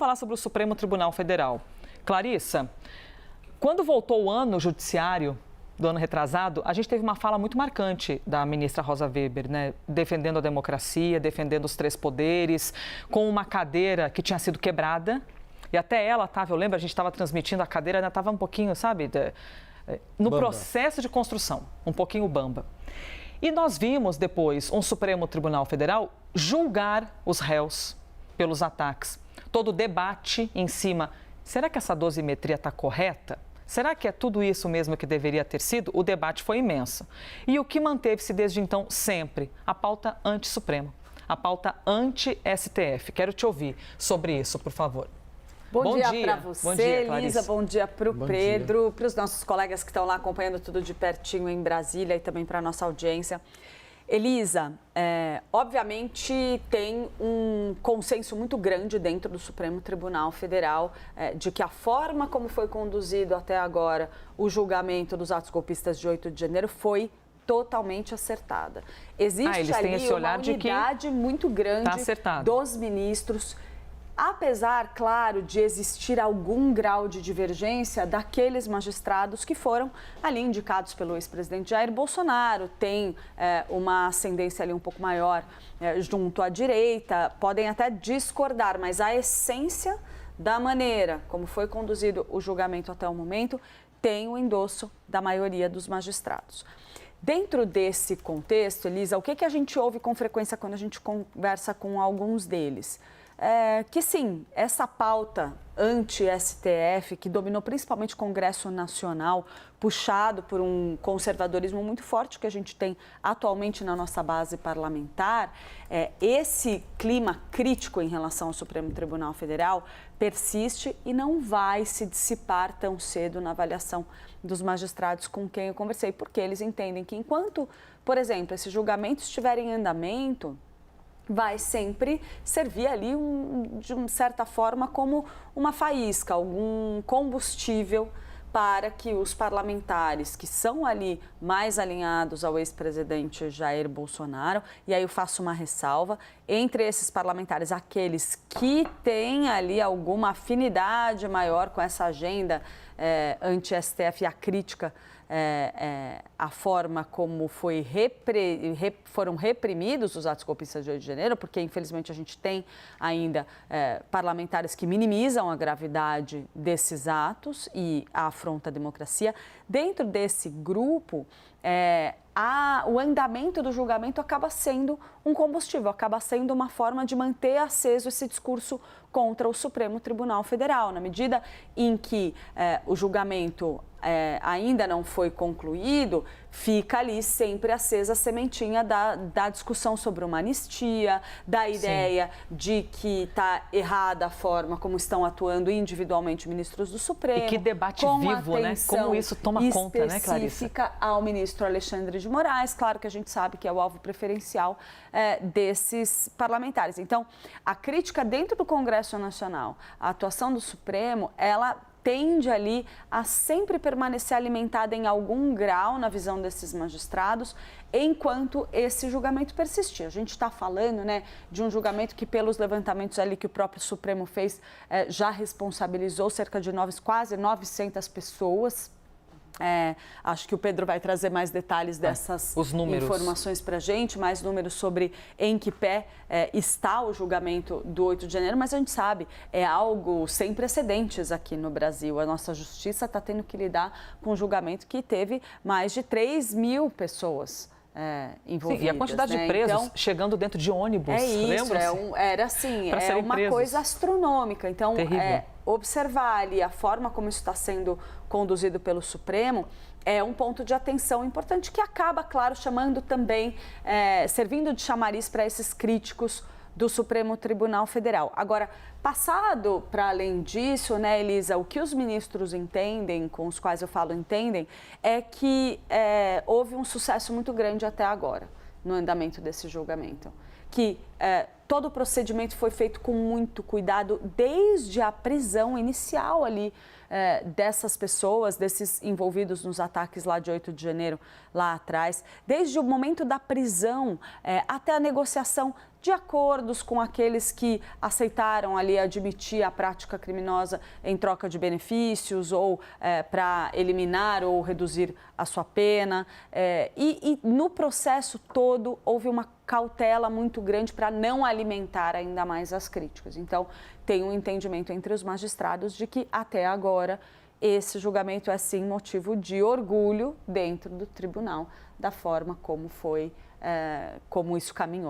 Falar sobre o Supremo Tribunal Federal. Clarissa, quando voltou o ano judiciário do ano retrasado, a gente teve uma fala muito marcante da ministra Rosa Weber, né? Defendendo a democracia, defendendo os três poderes, com uma cadeira que tinha sido quebrada. E até ela estava, eu lembro, a gente estava transmitindo a cadeira, ainda estava um pouquinho, sabe, no processo de construção, um pouquinho bamba. E nós vimos depois um Supremo Tribunal Federal julgar os réus pelos ataques. Todo o debate em cima, será que essa dosimetria está correta? Será que é tudo isso mesmo que deveria ter sido? O debate foi imenso. E o que manteve-se desde então sempre? A pauta anti-Supremo, a pauta anti-STF. Quero te ouvir sobre isso, por favor. Bom dia para você, bom dia, Elisa. Bom dia para o Pedro, para os nossos colegas que estão lá acompanhando tudo de pertinho em Brasília e também para a nossa audiência. Elisa, obviamente tem um consenso muito grande dentro do Supremo Tribunal Federal de que a forma como foi conduzido até agora o julgamento dos atos golpistas de 8 de janeiro foi totalmente acertada. Existe ali uma unidade muito grande dos ministros. Apesar, claro, de existir algum grau de divergência daqueles magistrados que foram ali indicados pelo ex-presidente Jair Bolsonaro, tem uma ascendência ali um pouco maior junto à direita, podem até discordar, mas a essência da maneira como foi conduzido o julgamento até o momento tem o endosso da maioria dos magistrados. Dentro desse contexto, Elisa, o que a gente ouve com frequência quando a gente conversa com alguns deles? Que sim, essa pauta anti-STF, que dominou principalmente o Congresso Nacional, puxado por um conservadorismo muito forte que a gente tem atualmente na nossa base parlamentar, esse clima crítico em relação ao Supremo Tribunal Federal persiste e não vai se dissipar tão cedo na avaliação dos magistrados com quem eu conversei, porque eles entendem que enquanto, por exemplo, esse julgamento estiver em andamento, vai sempre servir ali, de uma certa forma, como uma faísca, algum combustível para que os parlamentares que são ali mais alinhados ao ex-presidente Jair Bolsonaro, e aí eu faço uma ressalva, entre esses parlamentares, aqueles que têm ali alguma afinidade maior com essa agenda anti-STF e a crítica a forma como foram reprimidos os atos golpistas de 8 de janeiro, porque infelizmente a gente tem ainda parlamentares que minimizam a gravidade desses atos e a afronta à democracia. Dentro desse grupo, o andamento do julgamento acaba sendo um combustível, acaba sendo uma forma de manter aceso esse discurso contra o Supremo Tribunal Federal, na medida em que o julgamento ainda não foi concluído, fica ali sempre acesa a sementinha da discussão sobre uma anistia, da ideia de que está errada a forma como estão atuando individualmente ministros do Supremo. E que debate vivo, né? Como isso toma conta, né, Clarissa? Específica ao ministro Alexandre de Moraes, claro que a gente sabe que é o alvo preferencial desses parlamentares. Então, a crítica dentro do Congresso Nacional, a atuação do Supremo, ela tende ali a sempre permanecer alimentada em algum grau na visão desses magistrados, enquanto esse julgamento persistir. A gente está falando, né, de um julgamento que, pelos levantamentos ali que o próprio Supremo fez, já responsabilizou cerca de quase 900 pessoas. Acho que o Pedro vai trazer mais detalhes dessas informações para a gente, mais números sobre em que pé está o julgamento do 8 de janeiro, mas a gente sabe, é algo sem precedentes aqui no Brasil. A nossa justiça está tendo que lidar com um julgamento que teve mais de 3 mil pessoas envolvidas. Sim, e a quantidade de presos então, chegando dentro de ônibus, lembra? Era assim, uma coisa astronômica. Então, observar ali a forma como isso está sendo conduzido pelo Supremo é um ponto de atenção importante que acaba, claro, chamando também, servindo de chamariz para esses críticos do Supremo Tribunal Federal. Agora, passado para além disso, né, Elisa, o que os ministros entendem, com os quais eu falo entendem, é que houve um sucesso muito grande até agora no andamento desse julgamento. Que todo o procedimento foi feito com muito cuidado desde a prisão inicial ali dessas pessoas, desses envolvidos nos ataques lá de 8 de janeiro, lá atrás, desde o momento da prisão até a negociação de acordos com aqueles que aceitaram ali admitir a prática criminosa em troca de benefícios ou para eliminar ou reduzir a sua pena. E no processo todo houve uma cautela muito grande para não alimentar ainda mais as críticas. Então, tem um entendimento entre os magistrados de que até agora esse julgamento é sim motivo de orgulho dentro do tribunal, da forma como foi, como isso caminhou.